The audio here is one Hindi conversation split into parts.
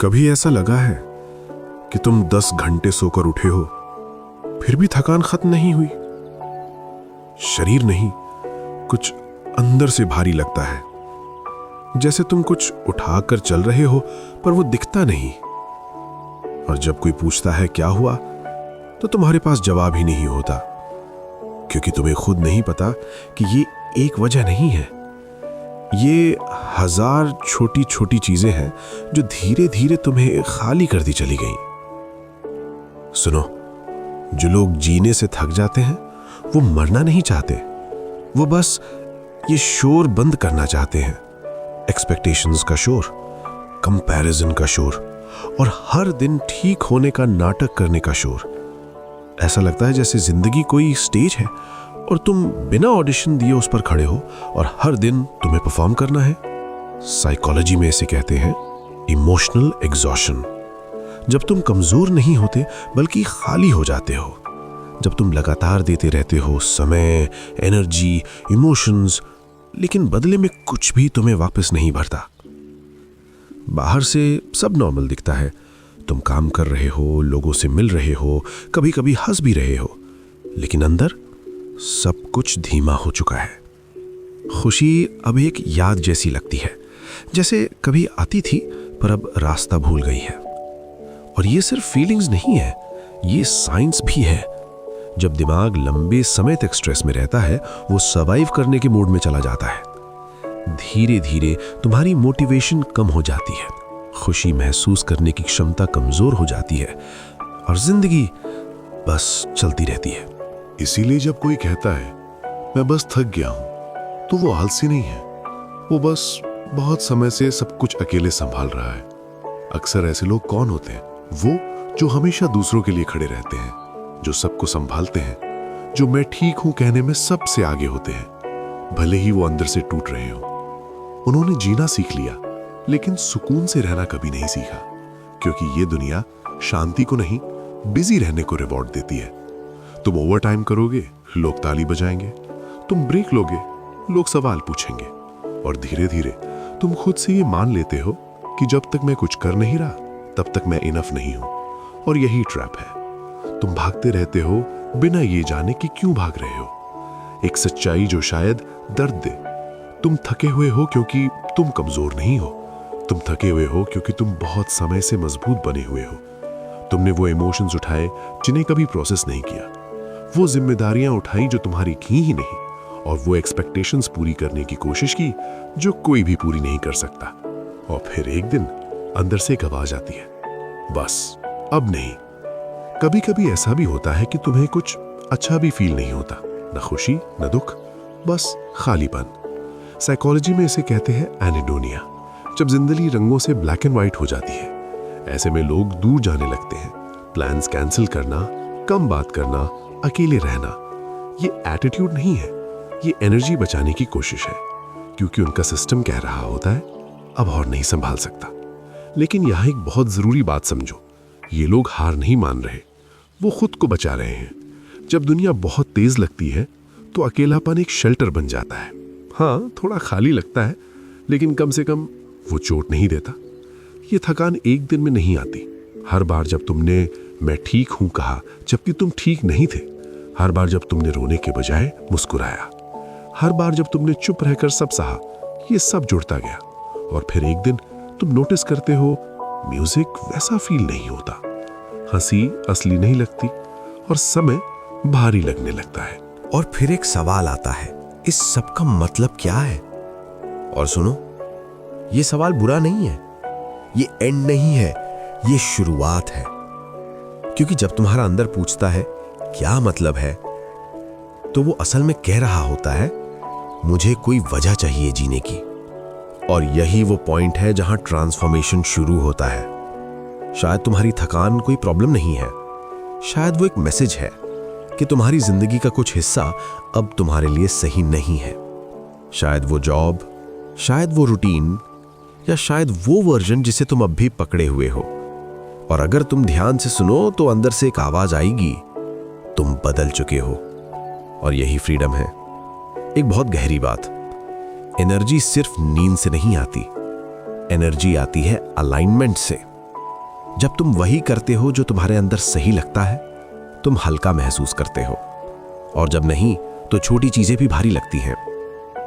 कभी ऐसा लगा है कि तुम 10 घंटे सोकर उठे हो, फिर भी थकान खत्म नहीं हुई? शरीर नहीं, कुछ अंदर से भारी लगता है, जैसे तुम कुछ उठाकर चल रहे हो पर वो दिखता नहीं। और जब कोई पूछता है क्या हुआ, तो तुम्हारे पास जवाब ही नहीं होता, क्योंकि तुम्हें खुद नहीं पता कि ये एक वजह नहीं है। ये 1000 छोटी छोटी चीजें हैं जो धीरे धीरे तुम्हें खाली कर दी चली गई। सुनो, जो लोग जीने से थक जाते हैं वो मरना नहीं चाहते, वो बस ये शोर बंद करना चाहते हैं। एक्सपेक्टेशंस का शोर, कंपैरिजन का शोर और हर दिन ठीक होने का नाटक करने का शोर। ऐसा लगता है जैसे जिंदगी कोई स्टेज है और तुम बिना ऑडिशन दिए उस पर खड़े हो और हर दिन तुम्हें परफॉर्म करना है। साइकोलॉजी में इसे कहते हैं इमोशनल एग्जॉशन। जब तुम कमजोर नहीं होते बल्कि खाली हो जाते हो, जब तुम लगातार देते रहते हो समय, एनर्जी, इमोशंस, लेकिन बदले में कुछ भी तुम्हें वापस नहीं भरता। बाहर से सब नॉर्मल दिखता है, तुम काम कर रहे हो, लोगों से मिल रहे हो, कभी कभी हंस भी रहे हो, लेकिन अंदर सब कुछ धीमा हो चुका है। खुशी अब एक याद जैसी लगती है, जैसे कभी आती थी पर अब रास्ता भूल गई है। और ये सिर्फ फीलिंग्स नहीं है, ये साइंस भी है। जब दिमाग लंबे समय तक स्ट्रेस में रहता है, वो सर्वाइव करने के मोड में चला जाता है। धीरे धीरे तुम्हारी मोटिवेशन कम हो जाती है, खुशी महसूस करने की क्षमता कमजोर हो जाती है और जिंदगी बस चलती रहती है। इसीलिए जब कोई कहता है मैं बस थक गया हूं, तो वो आलसी नहीं है, वो बस बहुत समय से सब कुछ अकेले संभाल रहा है। अक्सर ऐसे लोग कौन होते हैं? वो जो हमेशा दूसरों के लिए खड़े रहते हैं, जो सबको संभालते हैं, जो मैं ठीक हूं कहने में सबसे आगे होते हैं, भले ही वो अंदर से टूट रहे हो। उन्होंने जीना सीख लिया, लेकिन सुकून से रहना कभी नहीं सीखा, क्योंकि ये दुनिया शांति को नहीं, बिजी रहने को रिवॉर्ड देती है। तुम ओवर टाइम करोगे, लोग ताली बजाएंगे, तुम ब्रेक लोगे, लोग सवाल पूछेंगे, और धीरे धीरे तुम खुद से ये मान लेते हो कि जब तक मैं कुछ कर नहीं रहा तब तक मैं इनफ नहीं हूं। और यही ट्रैप है, तुम भागते रहते हो बिना ये जाने कि क्यों भाग रहे हो। एक सच्चाई जो शायद दर्द दे, तुम थके हुए हो क्योंकि तुम कमजोर नहीं हो, तुम थके हुए हो क्योंकि तुम बहुत समय से मजबूत बने हुए हो। तुमने वो इमोशंस उठाए जिन्हें कभी प्रोसेस नहीं किया, वो जिम्मेदारियां उठाई जो तुम्हारी की ही नहीं, और वो एक्सपेक्टेशंस पूरी करने की कोशिश की जो कोई भी पूरी नहीं कर सकता। और फिर एक दिन अंदर से एक आवाज आती है, बस अब नहीं। कभी कभी ऐसा भी होता है कि तुम्हें कुछ अच्छा भी फील नहीं होता, न खुशी न दुख, बस खालीपन। साइकोलॉजी में इसे कहते हैं एनेडोनिया। जब जिंदगी रंगों से ब्लैक एंड व्हाइट हो जाती है, ऐसे में लोग दूर जाने लगते हैं, प्लान्स कैंसिल करना, कम बात करना, अकेले रहना। ये एटीट्यूड नहीं है, ये एनर्जी बचाने की कोशिश है, क्योंकि उनका सिस्टम कह रहा होता है अब और नहीं संभाल सकता। लेकिन यहां एक बहुत जरूरी बात समझो, ये लोग हार नहीं मान रहे, वो खुद को बचा रहे हैं। जब दुनिया बहुत तेज लगती है तो अकेलापन एक शेल्टर बन जाता है। हाँ, थोड़ा खाली लगता है, लेकिन कम से कम वो चोट नहीं देता। ये थकान एक दिन में नहीं आती। हर बार जब तुमने मैं ठीक हूं कहा जबकि तुम ठीक नहीं थे, हर बार जब तुमने रोने के बजाय मुस्कुराया, हर बार जब तुमने चुप रहकर सब सहा, ये सब जुड़ता गया। और फिर एक दिन तुम नोटिस करते हो म्यूजिक वैसा फील नहीं होता, हंसी असली नहीं लगती, और समय भारी लगने लगता है। और फिर एक सवाल आता है, इस सब का मतलब क्या है? और सुनो, ये सवाल बुरा नहीं है, ये एंड नहीं है, ये शुरुआत है। क्योंकि जब तुम्हारा अंदर पूछता है क्या मतलब है, तो वो असल में कह रहा होता है मुझे कोई वजह चाहिए जीने की। और यही वो पॉइंट है जहां ट्रांसफॉर्मेशन शुरू होता है। शायद तुम्हारी थकान कोई प्रॉब्लम नहीं है, शायद वो एक मैसेज है कि तुम्हारी जिंदगी का कुछ हिस्सा अब तुम्हारे लिए सही नहीं है। शायद वो जॉब, शायद वो रूटीन, या शायद वो वर्जन जिसे तुम अब भी पकड़े हुए हो। और अगर तुम ध्यान से सुनो तो अंदर से एक आवाज आएगी, तुम बदल चुके हो। और यही फ्रीडम है। एक बहुत गहरी बात, एनर्जी सिर्फ नींद से नहीं आती, एनर्जी आती है अलाइनमेंट से। जब तुम वही करते हो जो तुम्हारे अंदर सही लगता है, तुम हल्का महसूस करते हो। और जब नहीं, तो छोटी चीजें भी भारी लगती हैं।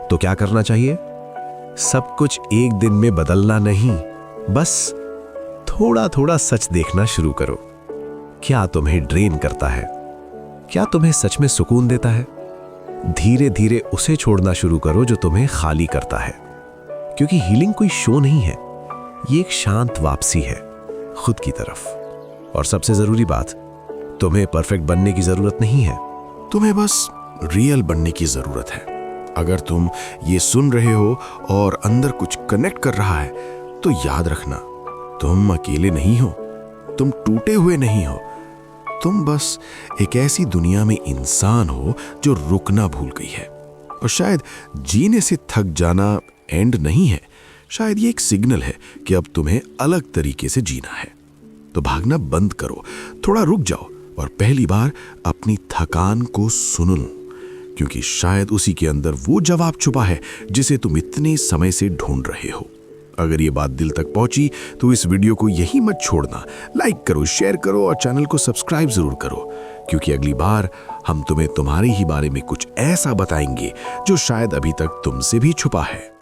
तो क्या करना चाहिए? सब कुछ एक दिन में बदलना नहीं, बस थोड़ा थोड़ा सच देखना शुरू करो। क्या तुम्हें ड्रेन करता है? क्या तुम्हें सच में सुकून देता है? धीरे धीरे उसे छोड़ना शुरू करो जो तुम्हें खाली करता है। क्योंकि हीलिंग कोई शो नहीं है, ये एक शांत वापसी है खुद की तरफ। और सबसे जरूरी बात, तुम्हें परफेक्ट बनने की जरूरत नहीं है, तुम्हें बस रियल बनने की जरूरत है। अगर तुम ये सुन रहे हो और अंदर कुछ कनेक्ट कर रहा है, तो याद रखना, तुम अकेले नहीं हो, तुम टूटे हुए नहीं हो। तुम बस एक ऐसी दुनिया में इंसान हो जो रुकना भूल गई है। और शायद जीने से थक जाना एंड नहीं है, शायद ये एक सिग्नल है कि अब तुम्हें अलग तरीके से जीना है। तो भागना बंद करो, थोड़ा रुक जाओ और पहली बार अपनी थकान को सुनो, क्योंकि शायद उसी के अंदर वो जवाब छुपा है जिसे तुम इतने समय से ढूंढ रहे हो। अगर ये बात दिल तक पहुंची तो इस वीडियो को यहीं मत छोड़ना, लाइक करो, शेयर करो और चैनल को सब्सक्राइब जरूर करो, क्योंकि अगली बार हम तुम्हें तुम्हारे ही बारे में कुछ ऐसा बताएंगे जो शायद अभी तक तुमसे भी छुपा है।